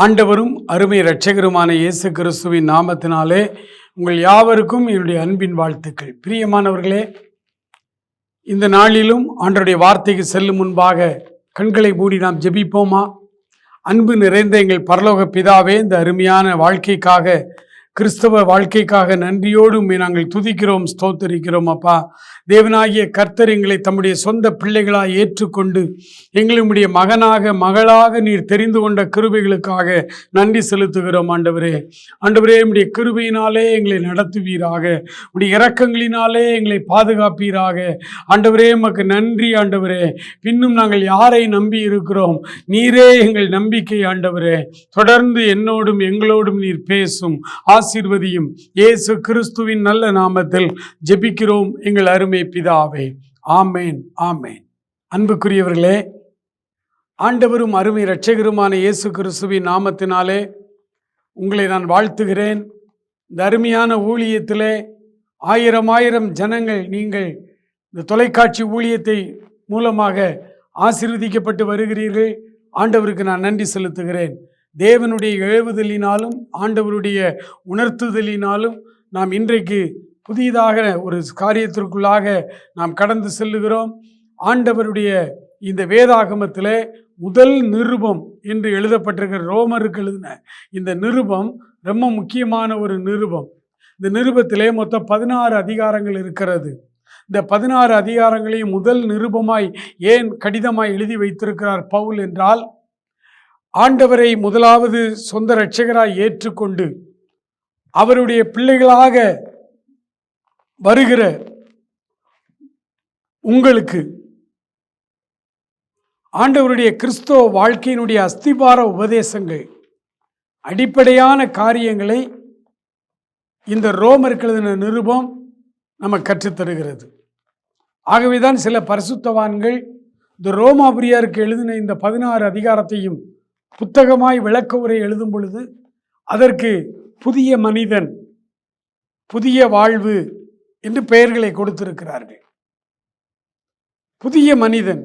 ஆண்டவரும் அருமை இரட்சகருமான இயேசு கிறிஸ்துவின் நாமத்தினாலே உங்கள் யாவருக்கும் என்னுடைய அன்பின் வாழ்த்துக்கள். பிரியமானவர்களே, இந்த நாளிலும் ஆண்டவருடைய வார்த்தைக்கு செல்லும் முன்பாக கண்களை மூடி நாம் ஜெபிப்போமா? அன்பு நிறைந்த எங்கள் பரலோக பிதாவே, இந்த அருமையான வாழ்க்கைக்காக, கிறிஸ்தவ வாழ்க்கைக்காக நன்றியோடு நாங்கள் துதிக்கிறோம், ஸ்தோத்தரிக்கிறோம். அப்பா, தேவனாகிய கர்த்தர் எங்களை தம்முடைய சொந்த பிள்ளைகளாக ஏற்றுக்கொண்டு எங்களுடைய மகனாக மகளாக நீர் தெரிந்து கொண்ட கிருபைகளுக்காக நன்றி செலுத்துகிறோம். ஆண்டவரே, உம்முடைய கிருபையினாலே எங்களை நடத்துவீராக, உடைய இரக்கங்களினாலே எங்களை பாதுகாப்பீராக. ஆண்டவரே, உமக்கு நன்றி. ஆண்டவரே, பின்னும் நாங்கள் யாரை நம்பி இருக்கிறோம்? நீரே எங்கள் நம்பிக்கை. ஆண்டவரே, தொடர்ந்து என்னோடும் எங்களோடும் நீர் பேசும், ஆசீர்வதியும். இயேசு கிறிஸ்துவின் நல்ல நாமத்தில் ஜெபிக்கிறோம் எங்கள் அருமை பிதாவே. ஆமேன், ஆமேன். அன்புக்குரியவர்களே, ஆண்டவரும் அருமை இரட்சகருமான இயேசு கிறிஸ்துவின் நாமத்தினாலே உங்களை நான் வாழ்த்துகிறேன். இந்த அருமையான ஊழியத்திலே ஆயிரம் ஜனங்கள் நீங்கள் இந்த தொலைக்காட்சி ஊழியத்தை மூலமாக ஆசீர்வதிக்கப்பட்டு வருகிறீர்கள். ஆண்டவருக்கு நான் நன்றி செலுத்துகிறேன். தேவனுடைய ஏவுதலினாலும் ஆண்டவருடைய உணர்த்துதலினாலும் நாம் இன்றைக்கு புதிதாக ஒரு காரியத்திற்குள்ளாக நாம் கடந்து செல்லுகிறோம். ஆண்டவருடைய இந்த வேதாகமத்திலே முதல் நிருபம் என்று எழுதப்பட்டிருக்கிற ரோமருக்கு எழுதின இந்த நிருபம் ரொம்ப முக்கியமான ஒரு நிருபம். இந்த நிருபத்திலே மொத்தம் 16 அதிகாரங்கள் இருக்கிறது. இந்த 16 அதிகாரங்களையும் முதல் நிருபமாய் ஏன் கடிதமாய் எழுதி வைத்திருக்கிறார் பவுல் என்றால், ஆண்டவரை முதலாவது சொந்த இரட்சகராய் ஏற்றுக்கொண்டு அவருடைய பிள்ளைகளாக வருகிற உங்களுக்கு ஆண்டவருடைய கிறிஸ்தவ வாழ்க்கையினுடைய அஸ்திபார உபதேசங்கள், அடிப்படையான காரியங்களை இந்த ரோமருக்கு எழுதின நிருபம் நமக்கு கற்றுத்தருகிறது. ஆகவேதான் சில பரிசுத்தவான்கள் இந்த ரோமாபுரியாருக்கு எழுதின இந்த 16 அதிகாரத்தையும் புத்தகமாய் விளக்க உரை எழுதும் பொழுது அதற்கு புதிய மனிதன், புதிய வாழ்வு என்று பெயர்களை கொடுத்திருக்கிறார்கள். புதிய மனிதன்,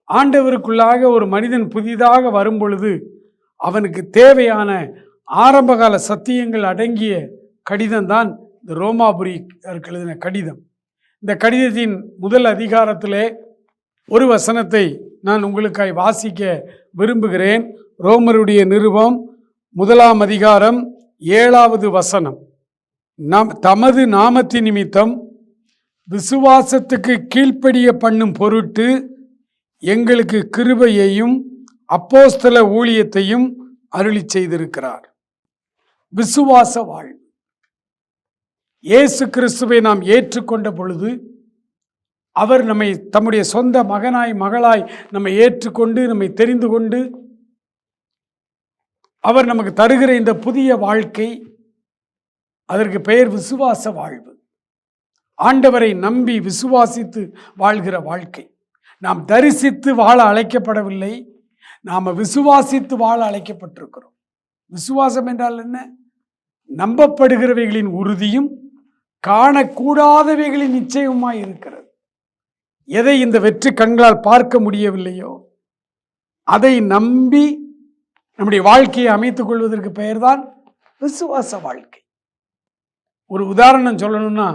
ஆண்டவருக்குள்ளாக ஒரு மனிதன் புதிதாக வரும் பொழுது அவனுக்கு தேவையான ஆரம்பகால சத்தியங்கள் அடங்கிய கடிதம் தான் இந்த ரோமாபுரிக்கு எழுதின கடிதம். இந்த கடிதத்தின் முதல் அதிகாரத்திலே ஒரு வசனத்தை நான் உங்களுக்காய் வாசிக்க விரும்புகிறேன். ரோமருடைய நிருபம் 1 அதிகாரம் 7வது வசனம். தமது நாமத்தின் நிமித்தம் விசுவாசத்துக்கு கீழ்ப்படிய பண்ணும் பொருட்டு எங்களுக்கு கிருபையையும் அப்போஸ்தல ஊழியத்தையும் அருளி செய்திருக்கிறார். விசுவாச வாழ்வு. இயேசு கிறிஸ்துவை நாம் ஏற்றுக்கொண்ட பொழுது அவர் நம்மை தம்முடைய சொந்த மகனாய் மகளாய் நம்மை ஏற்றுக்கொண்டு நம்மை தெரிந்து கொண்டு அவர் நமக்கு தருகிற இந்த புதிய வாழ்க்கை, அதற்கு பெயர் விசுவாச வாழ்வு. ஆண்டவரை நம்பி விசுவாசித்து வாழ்கிற வாழ்க்கை. நாம் தரிசித்து வாழ அழைக்கப்படவில்லை, நாம் விசுவாசித்து வாழ அழைக்கப்பட்டிருக்கிறோம். விசுவாசம் என்றால் என்ன? நம்பப்படுகிறவைகளின் உறுதியும் காணக்கூடாதவைகளின் நிச்சயமாய் இருக்கிறது. எதை இந்த வெற்றி கண்களால் பார்க்க முடியவில்லையோ அதை நம்பி நம்முடைய வாழ்க்கையை அமைத்துக் கொள்வதற்கு பெயர்தான் விசுவாச வாழ்க்கை. ஒரு உதாரணம் சொல்லணும்னா,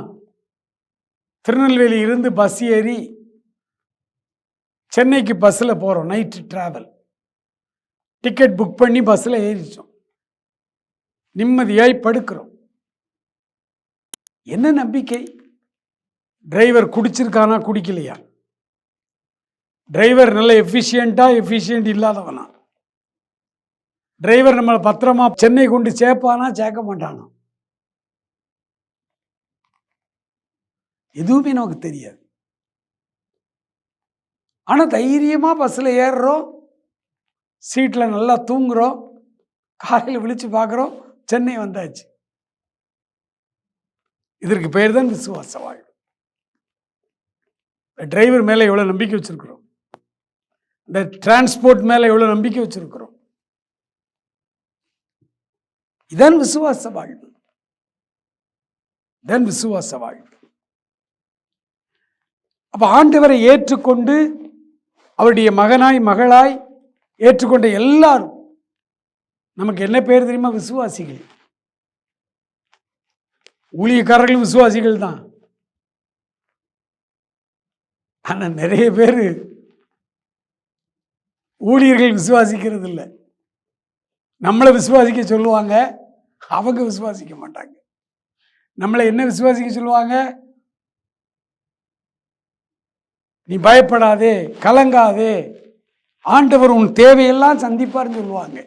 திருநெல்வேலி இருந்து பஸ் ஏறி சென்னைக்கு பஸ்ஸில் போகிறோம். நைட்டு டிராவல், டிக்கெட் புக் பண்ணி பஸ்ஸில் ஏறிச்சோம். நிம்மதியாய் படுக்கிறோம். என்ன நம்பிக்கை? டிரைவர் குடிச்சிருக்கானா குடிக்கலையா? டிரைவர் நல்ல எஃபிஷியன்ட் இல்லாதவனா? டிரைவர் நம்மளை பத்திரமா சென்னை கொண்டு சேர்ப்பானா சேர்க்க மாட்டானா? எதுவுமே நமக்கு தெரியாது. ஆனால் தைரியமாக பஸ்ஸில் ஏறுறோம், சீட்டில் நல்லா தூங்குறோம், காலையில் விழிச்சு பார்க்குறோம், சென்னை வந்தாச்சு. இதற்கு பெயர் தான் விசுவாச வாழ்வு. டிரைவர் மேலே எவ்வளோ நம்பிக்கை வச்சிருக்கிறோம், இந்த டிரான்ஸ்போர்ட் மேலே எவ்வளோ நம்பிக்கை வச்சிருக்கிறோம். இதான் விசுவாச வாழ்வு. இதான் விசுவாச வாழ்வு. அப்போ ஆண்டவரை ஏற்றுக்கொண்டு அவருடைய மகனாய் மகளாய் ஏற்றுக்கொண்ட எல்லாரும் நமக்கு என்ன பேர் தெரியுமா? விசுவாசிகள். ஊழியக்காரர்கள் விசுவாசிகள் தான். ஆனா நிறைய பேர் ஊழியர்கள் விசுவாசிக்கிறது இல்லை. நம்மளை விசுவாசிக்க சொல்லுவாங்க, அவங்க விசுவாசிக்க மாட்டாங்க. நம்மளை என்ன விசுவாசிக்க சொல்லுவாங்க? நீ பயப்படாதே, கலங்காதே, ஆண்டவர் உன் தேவையெல்லாம் சந்திப்பார்னு சொல்லுவாங்க.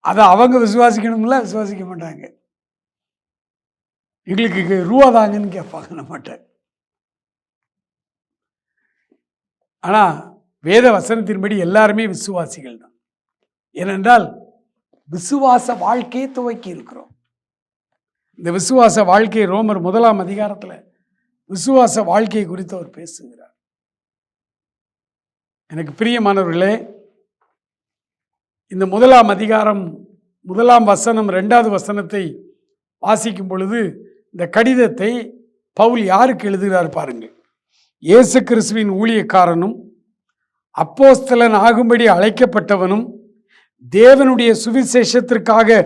அதை அவங்க விசுவாசிக்கணும்ல, விசுவாசிக்க மாட்டாங்க. எங்களுக்கு ரூபா தாங்கன்னு கேட்பாங்க நம்மகிட்ட. ஆனால் வேத வசனத்தின்படி எல்லாருமே விசுவாசிகள் தான். ஏனென்றால் விசுவாச வாழ்க்கையை துவக்கி இருக்கிறோம். இந்த விசுவாச வாழ்க்கை ரோமர் 1 அதிகாரத்தில் விசுவாச வாழ்க்கை குறித்து அவர் பேசுகிறார். எனக்கு பிரியமானவர்களே, இந்த 1 அதிகாரம் 1 வசனம் 2வது வசனத்தை வாசிக்கும் பொழுது இந்த கடிதத்தை பவுல் யாருக்கு எழுதுகிறார் பாருங்கள். இயேசு கிறிஸ்துவின் ஊழியக்காரனும் அப்போஸ்தலன் ஆகும்படி அழைக்கப்பட்டவனும் தேவனுடைய சுவிசேஷத்திற்காக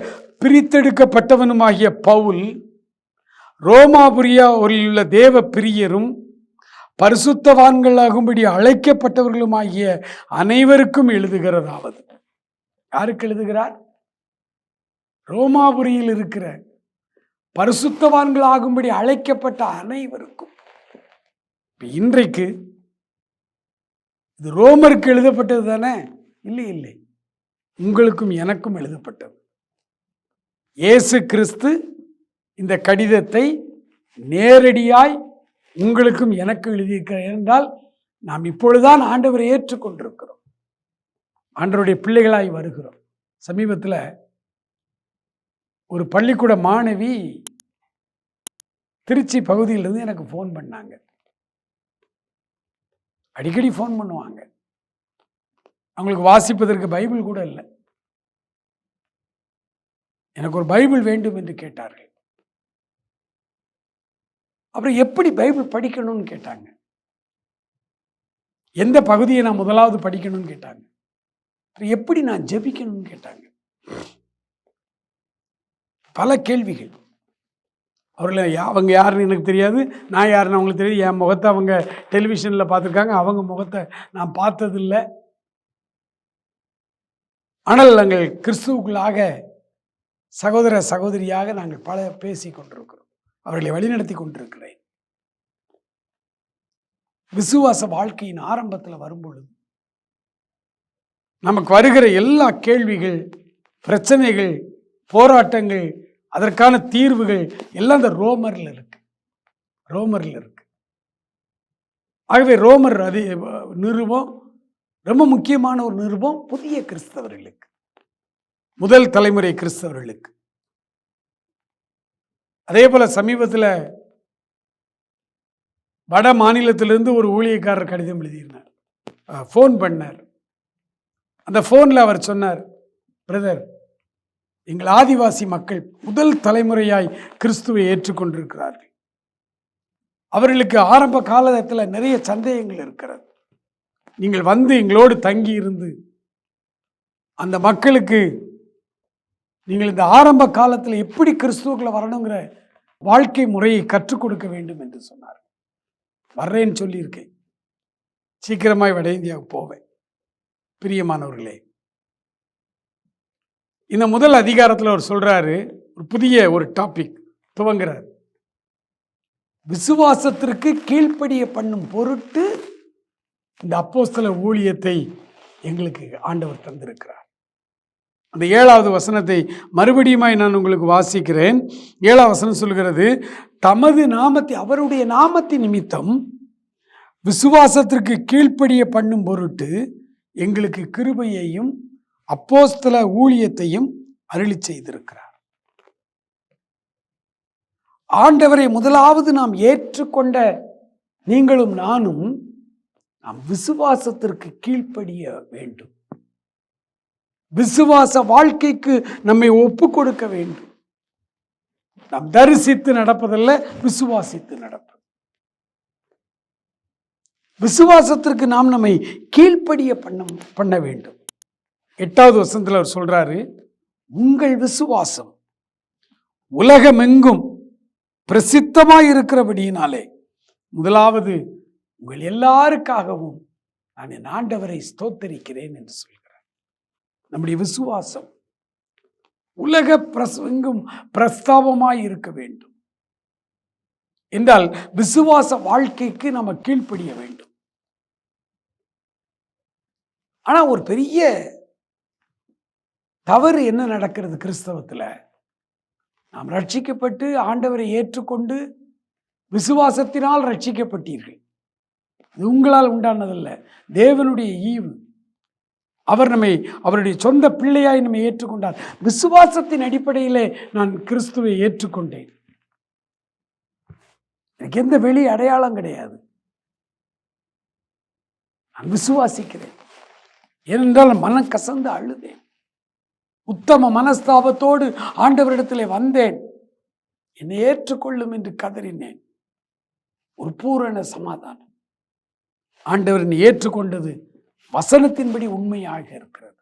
பிரித்தெடுக்கப்பட்டவனுமாகிய பவுல், ரோமாபுரியாவில் உள்ள தேவ பிரியரும் பரிசுத்தவான்களாகும்படி அழைக்கப்பட்டவர்களுமாகிய அனைவருக்கும் எழுதுகிறதாவது. யாருக்கு எழுதுகிறார்? ரோமாபுரியில் இருக்கிற பரிசுத்தவான்களாகும்படி அழைக்கப்பட்ட அனைவருக்கும். இன்றைக்கு இது ரோமருக்கு எழுதப்பட்டது தானே? இல்லை இல்லை, உங்களுக்கும் எனக்கும் எழுதப்பட்டது. இயேசு கிறிஸ்து இந்த கடிதத்தை நேரடியாய் உங்களுக்கும் எனக்கும் எழுதியிருக்கிறார். என்றால் நாம் இப்பொழுதுதான் ஆண்டவரை ஏற்றுக்கொண்டிருக்கிறோம், ஆண்டவருடைய பிள்ளைகளாய் வருகிறோம். சமீபத்தில் ஒரு பள்ளிக்கூட மாணவி திருச்சி பகுதியிலிருந்து எனக்கு ஃபோன் பண்ணாங்க. அடிக்கடி ஃபோன் பண்ணுவாங்க. அவங்களுக்கு வாசிப்பதற்கு பைபிள் கூட இல்லை. எனக்கு ஒரு பைபிள் வேண்டும் என்று கேட்டார்கள். அப்புறம் எப்படி பைபிள் படிக்கணும்னு கேட்டாங்க. எந்த பகுதியை நான் முதலாவது படிக்கணும்னு கேட்டாங்க. எப்படி நான் ஜெபிக்கணும்னு கேட்டாங்க. பல கேள்விகள். அவர்கள் அவங்க யாருன்னு எனக்கு தெரியாது, நான் யாருன்னு அவங்களுக்கு தெரியாது. என் முகத்தை அவங்க டெலிவிஷனில் பார்த்துருக்காங்க, அவங்க முகத்தை நான் பார்த்ததில்லை. ஆனால் நாங்கள் கிறிஸ்துவுக்குள்ளாக சகோதர சகோதரியாக நாங்கள் பல பேசி கொண்டிருக்கிறோம். அவர்களை வழிநடத்தி கொண்டிருக்கிறேன். விசுவாச வாழ்க்கையின் ஆரம்பத்தில் வரும்பொழுது நமக்கு வருகிற எல்லா கேள்விகள், பிரச்சனைகள், போராட்டங்கள், அதற்கான தீர்வுகள் எல்லாம் இந்த ரோமரில் இருக்கு. ஆகவே ரோமர் நிருபம் ரொம்ப முக்கியமான ஒரு நிருபம் புதிய கிறிஸ்தவர்களுக்கு, முதல் தலைமுறை கிறிஸ்தவர்களுக்கு. அதே போல சமீபத்தில் வட மாநிலத்திலிருந்து ஒரு ஊழியக்காரர் கடிதம் எழுதியிருந்தார், ஃபோன் பண்ணார். அந்த ஃபோனில் அவர் சொன்னார், பிரதர், எங்கள் ஆதிவாசி மக்கள் முதல் தலைமுறையாய் கிறிஸ்துவை ஏற்றுக்கொண்டிருக்கிறார்கள். அவர்களுக்கு ஆரம்ப காலத்தில் நிறைய சந்தேகங்கள் இருக்கிறது. நீங்கள் வந்து எங்களோடு தங்கி இருந்து அந்த மக்களுக்கு நீங்கள் இந்த ஆரம்ப காலத்தில் எப்படி கிறிஸ்துவுக்குள்ள வரணுங்கிற வாழ்க்கை முறையை கற்றுக் கொடுக்க வேண்டும் என்று சொன்னார். வர்றேன்னு சொல்லியிருக்கேன், சீக்கிரமாய் வட இந்தியாவுக்கு போவேன். பிரியமானவர்களே, இந்த முதல் அதிகாரத்தில் அவர் சொல்றாரு, ஒரு புதிய ஒரு டாபிக் துவங்குறார். விசுவாசத்திற்கு கீழ்ப்படிய பண்ணும் பொருட்டு இந்த அப்போஸ்தல ஊழியத்தை எங்களுக்கு ஆண்டவர் தந்திருக்கிறார். அந்த 7வது வசனத்தை மறுபடியுமாய் நான் உங்களுக்கு வாசிக்கிறேன். 7வது வசனம் சொல்கிறது, தமது நாமத்தை, அவருடைய நாமத்தின் நிமித்தம் விசுவாசத்திற்கு கீழ்ப்படிய பண்ணும் பொருட்டு எங்களுக்கு கிருபையையும் அப்போஸ்தல ஊழியத்தையும் அருளி செய்திருக்கிறார். ஆண்டவரை முதலாவது நாம் ஏற்றுக்கொண்ட நீங்களும் நானும் நாம் விசுவாசத்திற்கு கீழ்ப்படிய வேண்டும். விசுவாச வாழ்க்கைக்கு நம்மை ஒப்பு கொடுக்க வேண்டும். நாம் தரிசித்து நடப்பதல்ல, விசுவாசித்து நடப்பது. விசுவாசத்திற்கு நாம் நம்மை கீழ்ப்படிய பண்ண வேண்டும். 8வது வசனத்தில் அவர் சொல்றாரு, உங்கள் விசுவாசம் உலகமெங்கும் பிரசித்தமாய் இருக்கிறபடியினாலே முதலாவது உங்கள் எல்லாருக்காகவும் நான் என் ஆண்டவரை ஸ்தோத்தரிக்கிறேன் என்று சொல்கிறார். நம்முடைய விசுவாசம் எங்கும் பிரஸ்தாபமாய் இருக்க வேண்டும் என்றால் விசுவாச வாழ்க்கைக்கு நம்ம கீழ்ப்படிய வேண்டும். ஆனா ஒரு பெரிய தவறு என்ன நடக்கிறது கிறிஸ்தவத்தில்? நாம் ரட்சிக்கப்பட்டு ஆண்டவரை ஏற்றுக்கொண்டு விசுவாசத்தினால் ரட்சிக்கப்பட்டீர்கள். இது உங்களால் உண்டானதல்ல, தேவனுடைய ஈவு. அவர் நம்மை அவருடைய சொந்த பிள்ளையாய் நம்மை ஏற்றுக்கொண்டார். விசுவாசத்தின் அடிப்படையிலே நான் கிறிஸ்துவை ஏற்றுக்கொண்டேன். எனக்கு எந்த வெளி அடையாளம் கிடையாது. நான் விசுவாசிக்கிறேன். ஏனென்றால் மனம் கசந்து அழுதேன். உத்தம மனஸ்தாபத்தோடு ஆண்டவரிடத்திலே வந்தேன். என்னை ஏற்றுக்கொள்ளும் என்று கதறினேன். ஒரு பூரண சமாதானம். ஆண்டவரை ஏற்றுக்கொண்டது வசனத்தின்படி உண்மையாக இருக்கிறது.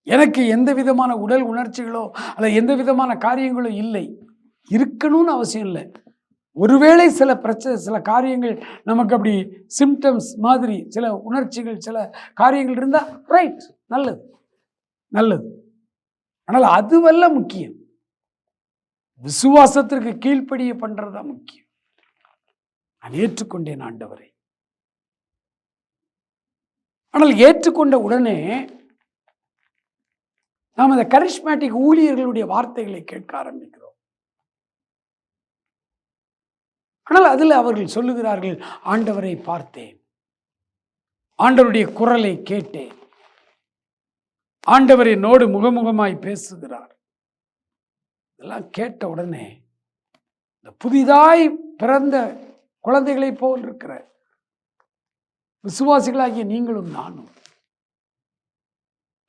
எனக்கு எந்த விதமான உடல் உணர்ச்சிகளோ அல்ல எந்த விதமான காரியங்களோ இல்லை, இருக்கணும்னு அவசியம் இல்லை. ஒருவேளை சில பிரச்சனை, சில காரியங்கள் நமக்கு அப்படி சிம்டம்ஸ் மாதிரி சில உணர்ச்சிகள், சில காரியங்கள் இருந்தால் ரைட், நல்லது நல்லது. ஆனால் அதுவல்ல முக்கியம். விசுவாசத்திற்கு கீழ்ப்படிய பண்றதுதான் முக்கியம். நான் ஏற்றுக்கொண்டேன் ஆண்டவரை. ஆனால் ஏற்றுக்கொண்ட உடனே நாம் அந்த கரிஸ்மேட்டிக் ஊழியர்களுடைய வார்த்தைகளை கேட்க ஆரம்பிக்கிறோம். ஆனால் அதில் அவர்கள் சொல்லுகிறார்கள், ஆண்டவரை பார்த்தேன், ஆண்டவருடைய குரலை கேட்டேன், ஆண்டவர் என்னோடு முகமுகமாய் பேசுகிறார். இதெல்லாம் கேட்ட உடனே இந்த புதிதாய் பிறந்த குழந்தைகளைப் போல் இருக்கிற விசுவாசிகளாகிய நீங்களும் நானும்,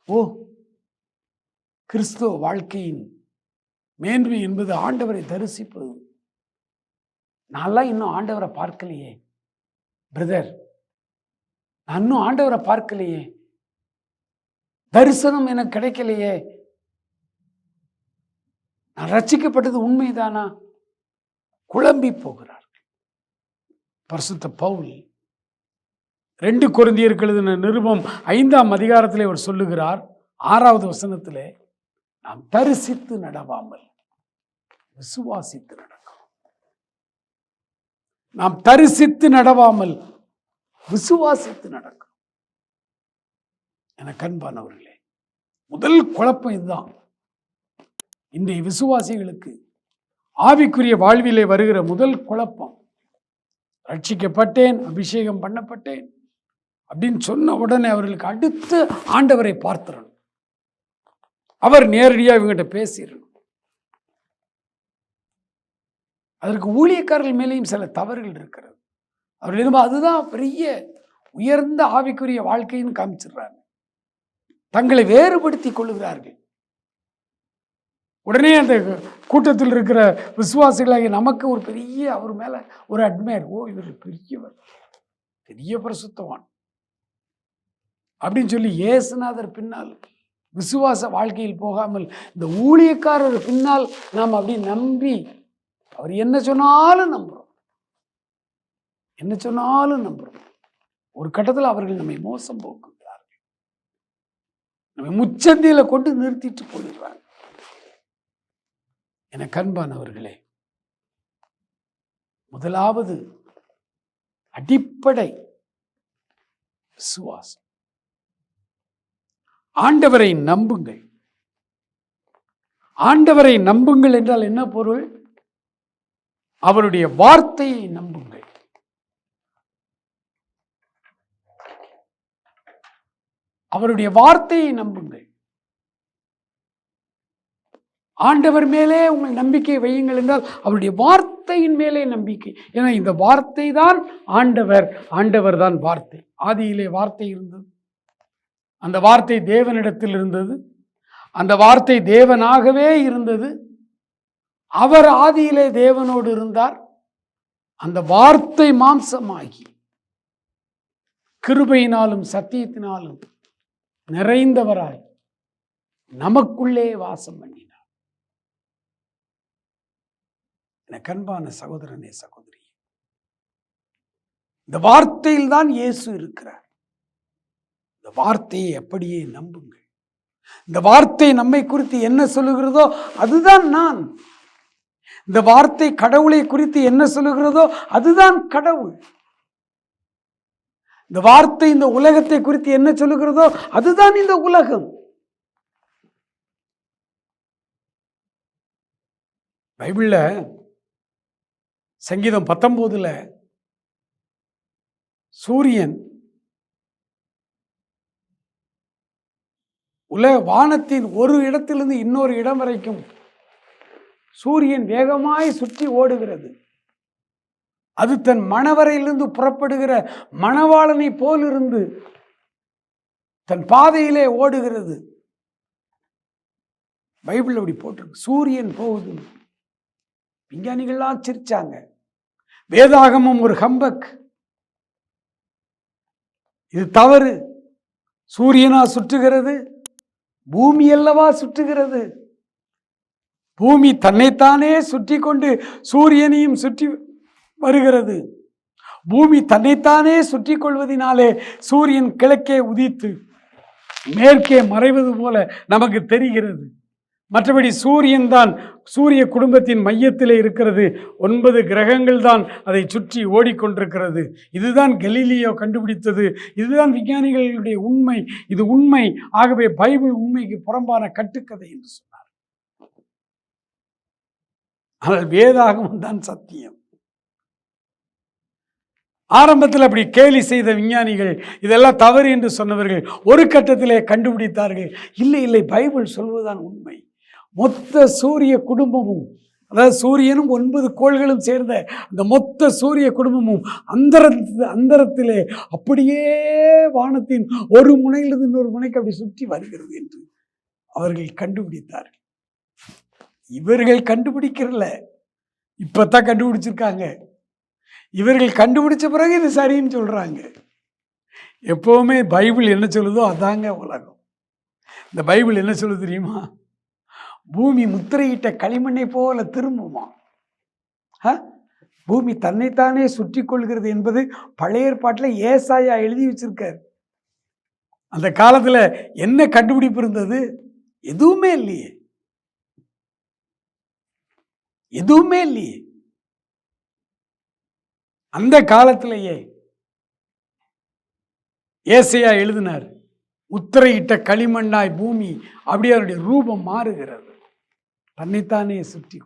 ஓ, கிறிஸ்துவ வாழ்க்கையின் மேன்மை என்பது ஆண்டவரை தரிசிப்பது. நான்லாம் இன்னும் ஆண்டவரை பார்க்கலையே பிரதர், நான் இன்னும் ஆண்டவரை பார்க்கலையே, தரிசனம் எனக்கு கிடைக்கலையே, நான் ரட்சிக்கப்பட்டது உண்மைதானா? குழம்பி போகிறார்கள். பரிசுத்த பவுல் 2 கொரிந்தியருக்கு எழுதின நிருபம் 5ஆம் அதிகாரத்திலே அவர் சொல்லுகிறார், 6வது வசனத்திலே, நாம் தரிசித்து நடவாமல் விசுவாசித்து நடக்கும். நாம் தரிசித்து நடவாமல் விசுவாசித்து நடக்கும். என கண்பானவர்களே, முதல் குழப்பம் இதுதான். இன்றைய விசுவாசிகளுக்கு ஆவிக்குரிய வாழ்விலே வருகிற முதல் குழப்பம். ரட்சிக்கப்பட்டேன், அபிஷேகம் பண்ணப்பட்டேன் அப்படின்னு சொன்ன உடனே அவர்களுக்கு அடுத்து ஆண்டவரை பார்த்துறணும். அவர் நேரடியாக இவங்கிட்ட பேசிடணும். அதற்கு ஊழியக்காரர்கள் மேலேயும் சில தவறுகள் இருக்கிறது. அவர்கள் என்னமோ அதுதான் பெரிய உயர்ந்த ஆவிக்குரிய வாழ்க்கைன்னு காமிச்சிடுறாங்க. தங்களை வேறுபடுத்தி கொள்ளுகிறார்கள். உடனே அந்த கூட்டத்தில் இருக்கிற விசுவாசிகளாகி நமக்கு ஒரு பெரிய, அவர் மேல ஒரு அட்மையர், ஓ இவர் பெரியவர், பெரிய பரிசுத்தவான் அப்படின்னு சொல்லி இயேசுநாதர் பின்னால் விசுவாச வாழ்க்கையில் போகாமல் இந்த ஊழியக்காரர் பின்னால் நாம் அப்படி நம்பி அவர் என்ன சொன்னாலும் நம்புறோம், என்ன சொன்னாலும் நம்புறோம். ஒரு கட்டத்தில் அவர்கள் நம்மை மோசம் போக்குகிறார்கள், நம்மை முச்சந்தியில கொண்டு நிறுத்திட்டு போயிடுறாங்க. என கண்பானவர்களே, முதலாவது அடிப்படை விசுவாசம். ஆண்டவரை நம்புங்கள். ஆண்டவரை நம்புங்கள் என்றால் என்ன பொருள்? அவருடைய வார்த்தையை நம்புங்கள். அவருடைய வார்த்தையை நம்புங்கள். ஆண்டவர் மேலே உங்கள் நம்பிக்கை வையுங்கள் என்றால் அவருடைய வார்த்தையின் மேலே நம்பிக்கை. ஏன்னா இந்த வார்த்தை தான் ஆண்டவர், ஆண்டவர் தான் வார்த்தை. ஆதியிலே வார்த்தை இருந்தது, அந்த வார்த்தை தேவனிடத்தில் இருந்தது, அந்த வார்த்தை தேவனாகவே இருந்தது. அவர் ஆதியிலே தேவனோடு இருந்தார். அந்த வார்த்தை மாம்சமாகி கிருபையினாலும் சத்தியத்தினாலும் நிறைந்தவராய் நமக்குள்ளே வாசம் பண்ணினார். எனக்கு அன்பான சகோதரனே, சகோதரி, இந்த வார்த்தையில் தான் இயேசு இருக்கிறார். இந்த வார்த்தையை அப்படியே நம்புங்கள். இந்த வார்த்தை நம்மை குறித்து என்ன சொல்லுகிறதோ அதுதான் நான். இந்த வார்த்தை கடவுளை குறித்து என்ன சொல்லுகிறதோ அதுதான் கடவுள். இந்த வார்த்தை இந்த உலகத்தை குறித்து என்ன சொல்லுகிறதோ அதுதான் இந்த உலகம். பைபிள்ல சங்கீதம் 19 சூரியன் வானத்தின் ஒரு இடத்திலிருந்து இன்னொரு இடம் வரைக்கும் சூரியன் வேகமாய் சுற்றி ஓடுகிறது. அது தன் மணவரையிலிருந்து புறப்படுகிற மணவாளனை போலிருந்து தன் பாதையிலே ஓடுகிறது. பைபிள் அப்படி போட்டிருக்கு. சூரியன் போகுது. விஞ்ஞானிகள்லாம் சிரிச்சாங்க. வேதாகமம் ஒரு ஹம்பக், இது தவறு. சூரியனா சுற்றுகிறது? பூமி அல்லவா சுற்றுகிறது. பூமி தன்னைத்தானே சுற்றி கொண்டு சூரியனையும் சுற்றி வருகிறது. பூமி தன்னைத்தானே சுற்றி கொள்வதனாலே சூரியன் கிழக்கே உதித்து மேற்கே மறைவது போல நமக்கு தெரிகிறது. மற்றபடி சூரியன் தான் சூரிய குடும்பத்தின் மையத்திலே இருக்கிறது. 9 கிரகங்கள் தான் அதை சுற்றி ஓடிக்கொண்டிருக்கிறது. இதுதான் கலீலியோ கண்டுபிடித்தது. இதுதான் விஞ்ஞானிகளுடைய உண்மை. இது உண்மை. ஆகவே பைபிள் உண்மைக்கு புறம்பான கட்டுக்கதை என்று சொன்னார். ஆனால் வேதாகமம் தான் சத்தியம். ஆரம்பத்தில் அப்படி கேலி செய்த விஞ்ஞானிகள், இதெல்லாம் தவறு என்று சொன்னவர்கள் ஒரு கட்டத்திலே கண்டுபிடித்தார்கள். இல்லை, பைபிள் சொல்வதுதான் உண்மை. மொத்த சூரிய குடும்பமும், அதாவது சூரியனும் 9 கோள்களும் சேர்ந்த அந்த மொத்த சூரிய குடும்பமும் அந்தரத்திலே அப்படியே வானத்தின் ஒரு முனையிலிருந்து இன்னொரு முனைக்கு அப்படி சுற்றி வருகிறது என்று அவர்கள் கண்டுபிடித்தார்கள். இவர்கள் கண்டுபிடிக்கிறல, இப்பதான் கண்டுபிடிச்சிருக்காங்க. இவர்கள் கண்டுபிடிச்ச பிறகு இது சரின்னு சொல்றாங்க. எப்பவுமே பைபிள் என்ன சொல்லுதோ அதாங்க உலகம். இந்த பைபிள் என்ன சொல்லுது தெரியுமா? பூமி முத்திரையிட்ட களிமண்ணை போல திரும்புமா. பூமி தன்னைத்தானே சுற்றி கொள்கிறது என்பது பழைய ஏற்பாட்டில் ஏசாயா எழுதி வச்சிருக்கார். அந்த காலத்துல என்ன கண்டுபிடிப்பு இருந்தது? எதுவுமே இல்லையே. அந்த காலத்திலேயே ஏசாயா எழுதினார், முத்திரையிட்ட களிமண்ணாய் பூமி அப்படியே அவருடைய ரூபம் மாறுகிறது, தன்னைத்தானே சுற்றி.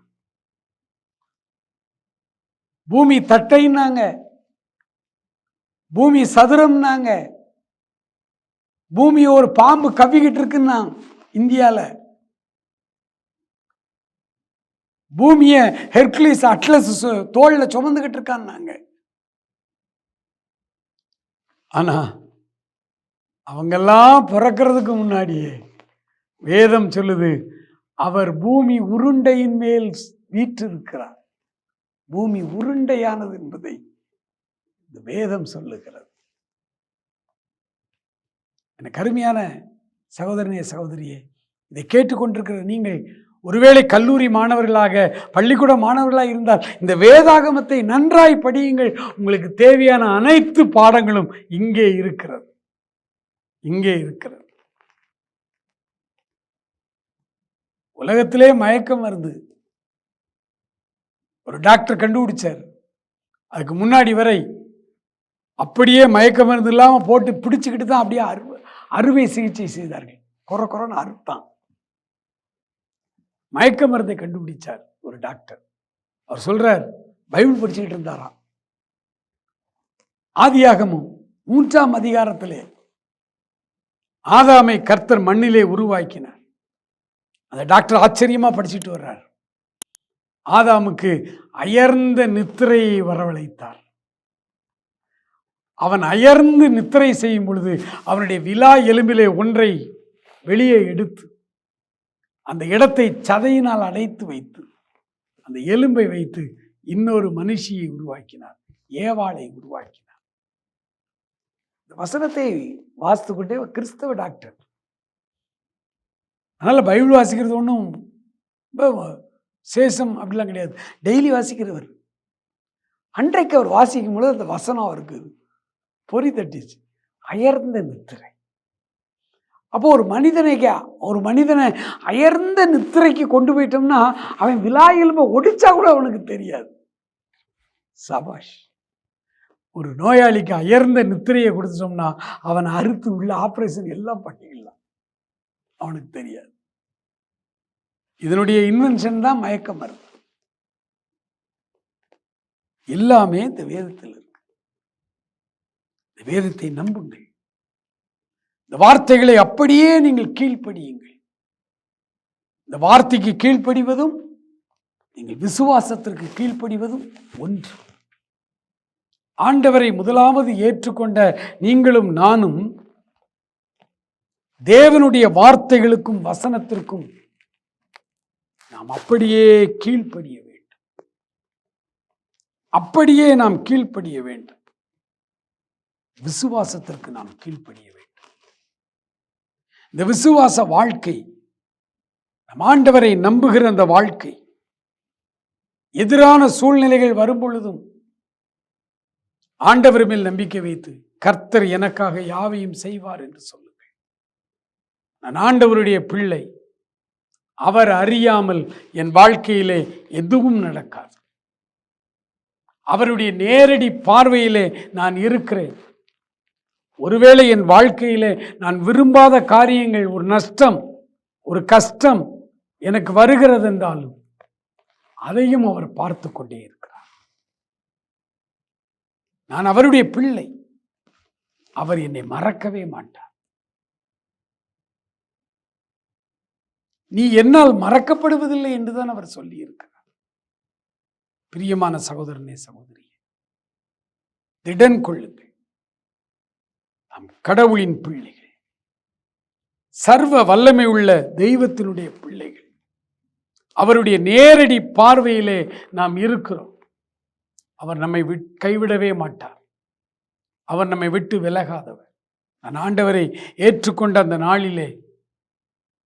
பூமி தட்டைன்னாங்க, பூமி சதுரம்னாங்க, பூமி ஒரு பாம்பு கவ்விக்கிட்டு இருக்குன்னா இந்தியால. பூமியை ஹெர்குலிஸ் அட்லஸ் தோல்ல சுமந்துகிட்டு இருக்கான்னாங்க. ஆனா அவங்கெல்லாம் பிறக்கிறதுக்கு முன்னாடியே வேதம் சொல்லுது, அவர் பூமி உருண்டையின் மேல் வீற்றிருக்கிறார். பூமி உருண்டையானது என்பதை இந்த வேதம் சொல்லுகிறது. எனக்கு அருமையான சகோதரனே, சகோதரியே, இதை கேட்டுக்கொண்டிருக்கிற நீங்கள் ஒருவேளை கல்லூரி மாணவர்களாக, பள்ளிக்கூட மாணவர்களாக இருந்தால் இந்த வேதாகமத்தை நன்றாய் படியுங்கள். உங்களுக்கு தேவையான அனைத்து பாடங்களும் இங்கே இருக்கிறது. உலகத்திலே மயக்க மருந்து ஒரு டாக்டர் கண்டுபிடிச்சார். அதுக்கு முன்னாடி வரை அப்படியே மயக்க மருந்து இல்லாம போட்டு பிடிச்சுக்கிட்டு தான் அப்படியே அறுவை சிகிச்சை செய்தார்கள். கொரன்னு அறுத்தான். மயக்க மருந்தை கண்டுபிடிச்சார் ஒரு டாக்டர். அவர் சொல்றார், பைபிள் படிச்சுக்கிட்டு இருந்தாராம். ஆதியாகமம் 3ஆம் அதிகாரத்திலே ஆதாமை கர்த்தர் மண்ணிலே உருவாக்கினார். அந்த டாக்டர் ஆச்சரியமா படிச்சுட்டு வர்றார். ஆதாமுக்கு அயர்ந்த நித்திரையை வரவழைத்தார். அவன் அயர்ந்து நித்திரை செய்யும் பொழுது அவனுடைய விலா எலும்பிலே ஒன்றை வெளியே எடுத்து அந்த இடத்தை சதையினால் அடைத்து வைத்து அந்த எலும்பை வைத்து இன்னொரு மனுஷியை உருவாக்கினார், ஏவாளை உருவாக்கினார். இந்த வசனத்தை வாசித்துக்கொண்டே கிறிஸ்தவ டாக்டர் அதனால் பைபிள் வாசிக்கிறது ஒன்றும் சேஷம் அப்படிலாம் கிடையாது. டெய்லி வாசிக்கிறவர். அன்றைக்கு அவர் வாசிக்கும் பொழுது அந்த வசனம் அவருக்கு பொறி தட்டிச்சு, அயர்ந்த நித்திரை. அப்போ ஒரு மனிதனை அயர்ந்த நித்திரைக்கு கொண்டு போயிட்டோம்னா அவன் விழாயிலுமே ஒடிச்சா கூட அவனுக்கு தெரியாது. சபாஷ். ஒரு நோயாளிக்கு அயர்ந்த நித்திரையை கொடுத்துட்டோம்னா அவனை அறுத்து உள்ள ஆப்ரேஷன் எல்லாம் பண்ணிக்கலாம், அவனுக்கு தெரியாது. இதனுடைய இன்வென்ஷன் தான் மயக்க மருந்து. எல்லாமே இந்த வேதத்தில் இருக்கு. இந்த வேதத்தை நம்புங்கள். இந்த வார்த்தைகளை அப்படியே நீங்கள் கீழ்ப்படியுங்கள். இந்த வார்த்தைக்கு கீழ்ப்படிவதும் நீங்கள் விசுவாசத்திற்கு கீழ்ப்படிவதும் ஒன்று. ஆண்டவரை முதலாவது ஏற்றுக்கொண்ட நீங்களும் நானும் தேவனுடைய வார்த்தைகளுக்கும் வசனத்திற்கும் நாம் அப்படியே கீழ்ப்படிய வேண்டும். அப்படியே நாம் கீழ்ப்படிய வேண்டும். விசுவாசத்திற்கு நாம் கீழ்ப்படிய வேண்டும். இந்த விசுவாச வாழ்க்கை, நம் ஆண்டவரை நம்புகிற அந்த வாழ்க்கை, எதிரான சூழ்நிலைகள் வரும் பொழுதும் ஆண்டவர் மேல் நம்பிக்கை வைத்து கர்த்தர் எனக்காக யாவையும் செய்வார் என்று சொல்லுங்கள். நான் ஆண்டவருடைய பிள்ளை, அவர் அறியாமல் என் வாழ்க்கையிலே எதுவும் நடக்காது. அவருடைய நேரடி பார்வையிலே நான் இருக்கிறேன். ஒருவேளை என் வாழ்க்கையிலே நான் விரும்பாத காரியங்கள், ஒரு நஷ்டம், ஒரு கஷ்டம் எனக்கு வருகிறது என்றாலும் அதையும் அவர் பார்த்து கொண்டே இருக்கிறார். நான் அவருடைய பிள்ளை, அவர் என்னை மறக்கவே மாட்டார். நீ என்னால் மறக்கப்படுவதில்லை என்றுதான் அவர் சொல்லி இருக்கிறார். பிரியமான சகோதரனே, சகோதரியே, திடன் கொள்ளுங்கள். நாம் கடவுளின் பிள்ளைகள், சர்வ வல்லமை உள்ள தெய்வத்தினுடைய பிள்ளைகள். அவருடைய நேரடி பார்வையிலே நாம் இருக்கிறோம். அவர் நம்மை கைவிடவே மாட்டார். அவர் நம்மை விட்டு விலகாதவர். நான் ஆண்டவரை ஏற்றுக்கொண்ட அந்த நாளிலே,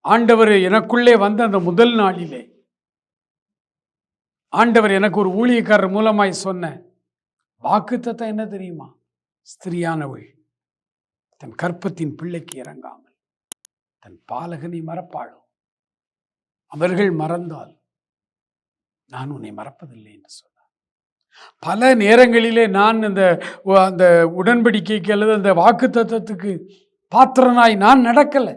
ஆண்டவர் எனக்குள்ளே வந்த அந்த முதல் நாளிலே, ஆண்டவர் எனக்கு ஒரு ஊழியக்காரர் மூலமாய் சொன்ன வாக்குத்தத்தம் என்ன தெரியுமா? ஸ்திரியானவள் தன் கற்பத்தின் பிள்ளைக்கு இறங்காமல் தன் பாலகனை மறப்பாளோ? அவர்கள் மறந்தால் நான் உன்னை மறப்பதில்லை என்று சொன்னார். பல நேரங்களிலே நான் அந்த உடன்படிக்கைக்கு அல்லது அந்த வாக்குத்தத்தத்துக்கு பாத்திரனாய் நான் நடக்கலை.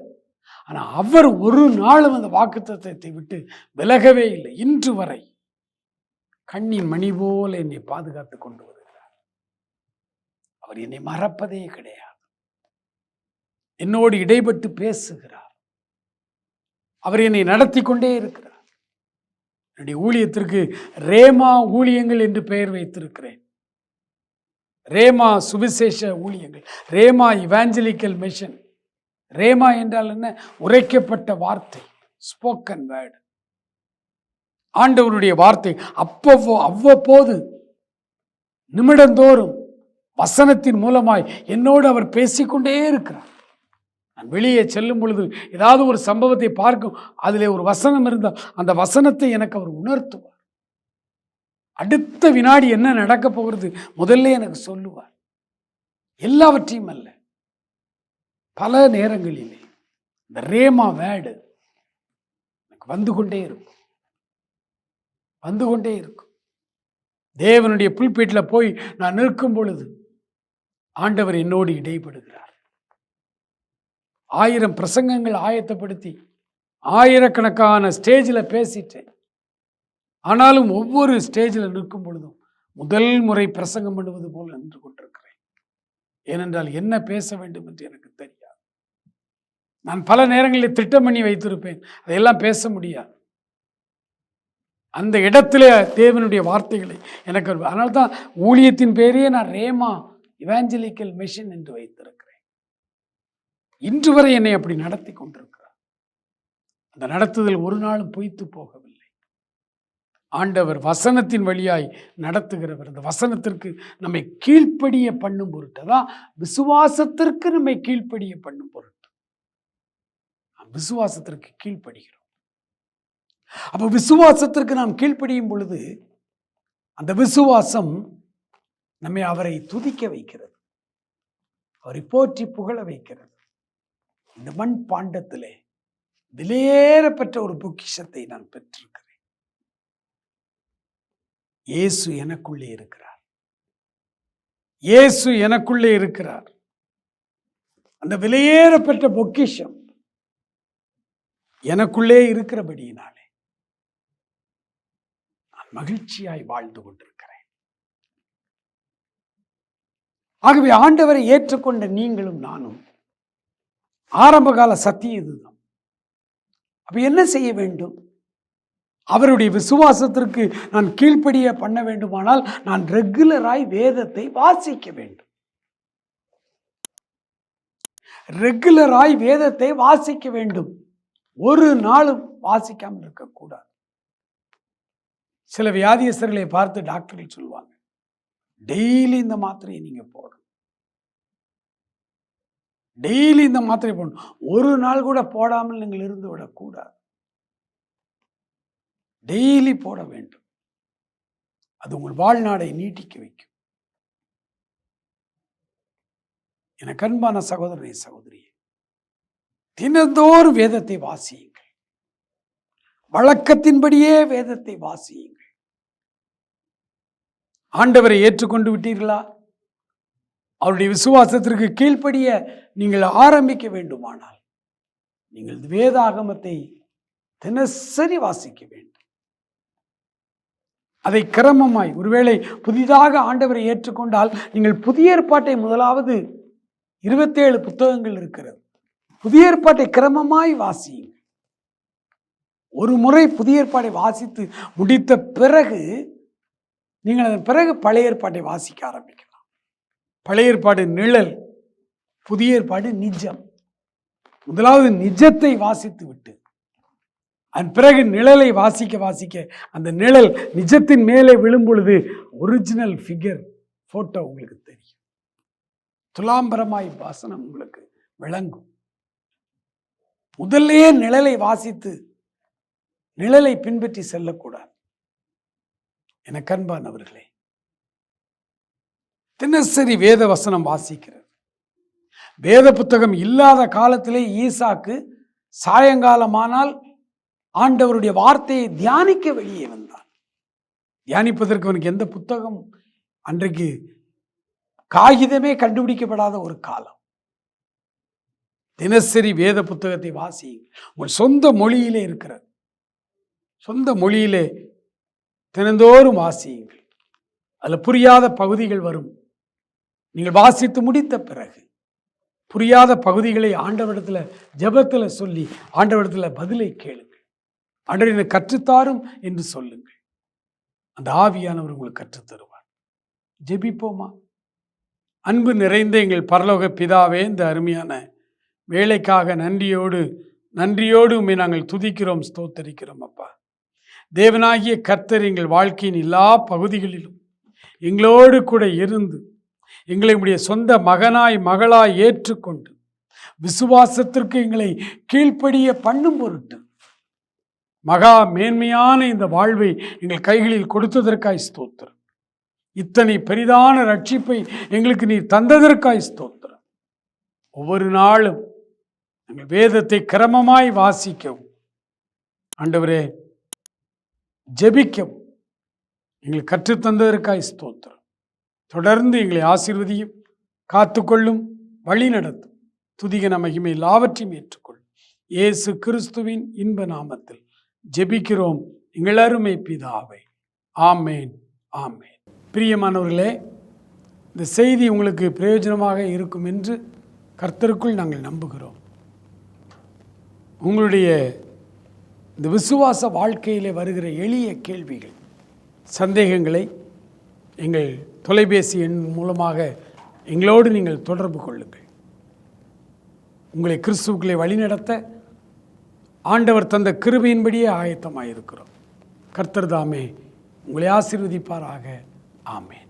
ஆனால் அவர் ஒரு நாளும் அந்த வாக்குத்தத்தத்தை விட்டு விலகவே இல்லை. இன்று வரை கண்ணின் மணி போல என்னை பாதுகாத்து கொண்டு வருகிறார். அவர் என்னை மறப்பதே கிடையாது. என்னோடு இடைப்பட்டு பேசுகிறார். அவர் என்னை நடத்தி கொண்டே இருக்கிறார். என்னுடைய ஊழியத்திற்கு ரேமா ஊழியங்கள் என்று பெயர் வைத்திருக்கிறேன். ரேமா சுவிசேஷ ஊழியங்கள், ரேமா இவாஞ்சலிக்கல் மிஷன். ரேமா என்றால் என்ன? உரைக்கப்பட்ட வார்த்தை, ஸ்போக்கன் வேர்டு. ஆண்டவருடைய வார்த்தை அவ்வப்போது நிமிடந்தோறும் வசனத்தின் மூலமாய் என்னோடு அவர் பேசிக்கொண்டே இருக்கிறார். நான் வெளியே செல்லும் பொழுது ஏதாவது ஒரு சம்பவத்தை பார்க்கும், அதிலே ஒரு வசனம் இருந்தால் அந்த வசனத்தை எனக்கு அவர் உணர்த்துவார். அடுத்த வினாடி என்ன நடக்க போகிறது முதல்ல எனக்கு சொல்லுவார். எல்லாவற்றையும் அல்ல, பல நேரங்களிலே இந்த ரேமா வேர்டு எனக்கு வந்து கொண்டே இருக்கும். தேவனுடைய புல்பீட்டில் போய் நான் நிற்கும் பொழுது ஆண்டவர் என்னோடு இடைப்படுகிறார். 1000 பிரசங்கங்கள் ஆயத்தப்படுத்தி ஆயிரக்கணக்கான ஸ்டேஜில் பேசிட்டேன். ஆனாலும் ஒவ்வொரு ஸ்டேஜில் நிற்கும் பொழுதும் முதல் முறை பிரசங்கம் பண்ணுவது போல் நின்று கொண்டிருக்கிறேன். ஏனென்றால் என்ன பேச வேண்டும் என்று எனக்கு தெரியாது. நான் பல நேரங்களில் திட்டம் பண்ணி வைத்திருப்பேன், அதையெல்லாம் பேச முடியாது. அந்த இடத்துல தேவனுடைய வார்த்தைகளை எனக்கு, அதனால்தான் ஊழியத்தின் பேரையே நான் ரேமா இவாஞ்சலிக்கல் மிஷன் என்று வைத்திருக்கிறேன். இன்று வரை என்னை அப்படி நடத்தி கொண்டிருக்கிறார். அந்த நடத்துதல் ஒரு நாளும் பொய்த்து போகவில்லை. ஆண்டவர் வசனத்தின் வழியாய் நடத்துகிறவர். அந்த வசனத்திற்கு நம்மை கீழ்ப்படிய பண்ணும் பொருட்டு, அதான் விசுவாசத்திற்கு நம்மை கீழ்ப்படிய பண்ணும் பொருட்டு. விசுவாசத்திற்கு கீழ்ப்படுகிறோம். அப்ப விசுவாசத்திற்கு நாம் கீழ்ப்படியும் பொழுது அந்த விசுவாசம் நம்மை அவரை துதிக்க வைக்கிறது, அவரை போற்றி புகழ வைக்கிறது. இந்த மண் பாண்டத்திலே விலையேறப்பெற்ற ஒரு பொக்கிஷத்தை நான் பெற்றிருக்கிறேன். இயேசு எனக்குள்ளே இருக்கிறார், இயேசு எனக்குள்ளே இருக்கிறார். அந்த விலையேறப்பெற்ற பொக்கிஷம் எனக்குள்ளே இருக்கிறபடியினாலே நான் மகிழ்ச்சியாய் வாழ்ந்து கொண்டிருக்கிறேன். ஆகவே ஆண்டவரை ஏற்றுக்கொண்ட நீங்களும் நானும் ஆரம்பகால சத்தியம் இதுதான். அப்ப என்ன செய்ய வேண்டும்? அவருடைய விசுவாசத்திற்கு நான் கீழ்ப்படிய பண்ண வேண்டுமானால் நான் ரெகுலராய் வேதத்தை வாசிக்க வேண்டும். ரெகுலராய் வேதத்தை வாசிக்க வேண்டும். ஒரு நாளும் வாசிக்காமல் இருக்கக்கூடாது. சில வியாதியஸ்தர்களை பார்த்து டாக்டர்கள் சொல்லுவாங்க, டெய்லி இந்த மாத்திரையை நீங்க போடணும், டெய்லி இந்த மாத்திரை போடணும். ஒரு நாள் கூட போடாமல் நீங்கள் இருந்து விடக்கூடாது. டெய்லி போட வேண்டும். அது உங்கள் வாழ்நாளை நீட்டிக்க வைக்கும். எனக்கு அன்பான சகோதரனே, சகோதரியே, தினந்தோறும் வேதத்தை வாசியுங்கள். வழக்கத்தின்படியே வேதத்தை வாசியுங்கள். ஆண்டவரை ஏற்றுக்கொண்டு விட்டீர்களா? அவருடைய விசுவாசத்திற்கு கீழ்ப்படிய நீங்கள் ஆரம்பிக்க வேண்டுமானால் நீங்கள் வேதாகமத்தை தினசரி வாசிக்க வேண்டும். அதை கிரமமாய், ஒருவேளை புதிதாக ஆண்டவரை ஏற்றுக்கொண்டால் நீங்கள் புதிய ஏற்பாட்டை முதலாவது 27 புத்தகங்கள் இருக்கிறது. புதிய ஏற்பாட்டை கிரமமாய் வாசியுங்கள். ஒரு முறை புதிய ஏற்பாட்டை வாசித்து முடித்த பிறகு நீங்கள் அதன் பிறகு பழைய ஏற்பாட்டை வாசிக்க ஆரம்பிக்கலாம். பழைய ஏற்பாடு நிழல், புதிய ஏற்பாடு நிஜம். முதலாவது நிஜத்தை வாசித்து விட்டு அதன் பிறகு நிழலை வாசிக்க வாசிக்க அந்த நிழல் நிஜத்தின் மேலே விழும் பொழுது ஒரிஜினல் ஃபிகர் போட்டோ உங்களுக்கு தெரியும். துலாம்பரமாய் வாசனம் உங்களுக்கு விளங்கும். முதல்லையே நிழலை வாசித்து நிழலை பின்பற்றி செல்லக்கூடாது. எனக்கு அன்பானவர்களே, தினசரி வேத வசனம் வாசிக்கிறது. வேத புத்தகம் இல்லாத காலத்திலே ஈசாக்கு சாயங்காலமானால் ஆண்டவருடைய வார்த்தையை தியானிக்க வெளியே வந்தான். தியானிப்பதற்கு அவனுக்கு எந்த புத்தகம், அன்றைக்கு காகிதமே கண்டுபிடிக்கப்படாத ஒரு காலம். தினசரி வேத புத்தகத்தை வாசியுங்கள். உங்கள் சொந்த மொழியிலே இருக்கிறது, சொந்த மொழியிலே தினந்தோறும் வாசியுங்கள். அதில் புரியாத பகுதிகள் வரும். நீங்கள் வாசித்து முடித்த பிறகு புரியாத பகுதிகளை ஆண்டவரிடத்தில் ஜெபத்தில் சொல்லி ஆண்டவரிடத்தில் பதிலை கேளுங்கள். ஆண்டவரே எனக்கு கற்றுத்தாரும் என்று சொல்லுங்கள். அந்த ஆவியானவர் உங்களுக்கு கற்றுத்தருவார். ஜெபிப்போமா? அன்பு நிறைந்த எங்கள் பரலோக பிதாவே, இந்த அருமையான வேலைக்காக நன்றியோடு உம்மை நாங்கள் துதிக்கிறோம், ஸ்தோத்தரிக்கிறோம். அப்பா, தேவனாகிய கர்த்தர் எங்கள் வாழ்க்கையின் எல்லா பகுதிகளிலும் எங்களோடு கூட இருந்து எங்களை உடைய சொந்த மகனாய் மகளாய் ஏற்றுக்கொண்டு விசுவாசத்திற்கு எங்களை கீழ்ப்படிய பண்ணும் பொருட்டு மகா மேன்மையான இந்த வாழ்வை எங்கள் கைகளில் கொடுத்ததற்காய் ஸ்தோத்திரம். இத்தனை பெரிதான ரட்சிப்பை எங்களுக்கு நீர் தந்ததற்காய் ஸ்தோத்திரம். ஒவ்வொரு நாளும் எங்கள் வேதத்தை கிரமமாய் வாசிக்கவும், ஆண்டவரே ஜெபிக்கவும் எங்களுக்கு கற்றுத்தந்ததற்காய் ஸ்தோத்திரம். தொடர்ந்து எங்களை ஆசீர்வதியும், காத்துக்கொள்ளும், வழி நடத்தும். துதிகன மகிமை எல்லாவற்றையும் ஏற்றுக்கொள்ளும். இயேசு கிறிஸ்துவின் இன்ப நாமத்தில் ஜெபிக்கிறோம் எங்கள் அருமை பிதாவே. ஆமேன், ஆமேன். பிரியமானவர்களே, இந்த செய்தி உங்களுக்கு பிரயோஜனமாக இருக்கும் என்று கர்த்தருக்குள் நாங்கள் நம்புகிறோம். உங்களுடைய இந்த விசுவாச வாழ்க்கையிலே வருகிற எளிய கேள்விகள், சந்தேகங்களை எங்கள் தொலைபேசி எண் மூலமாக எங்களோடு நீங்கள் தொடர்பு கொள்ளுங்கள். உங்களை கிறிஸ்துவுக்குள்ளே வழிநடத்த ஆண்டவர் தந்த கிருபையின்படியே ஆயத்தமாக இருக்கிறோம். கர்த்தர் தாமே உங்களை ஆசீர்வதிப்பாராக. ஆமேன்.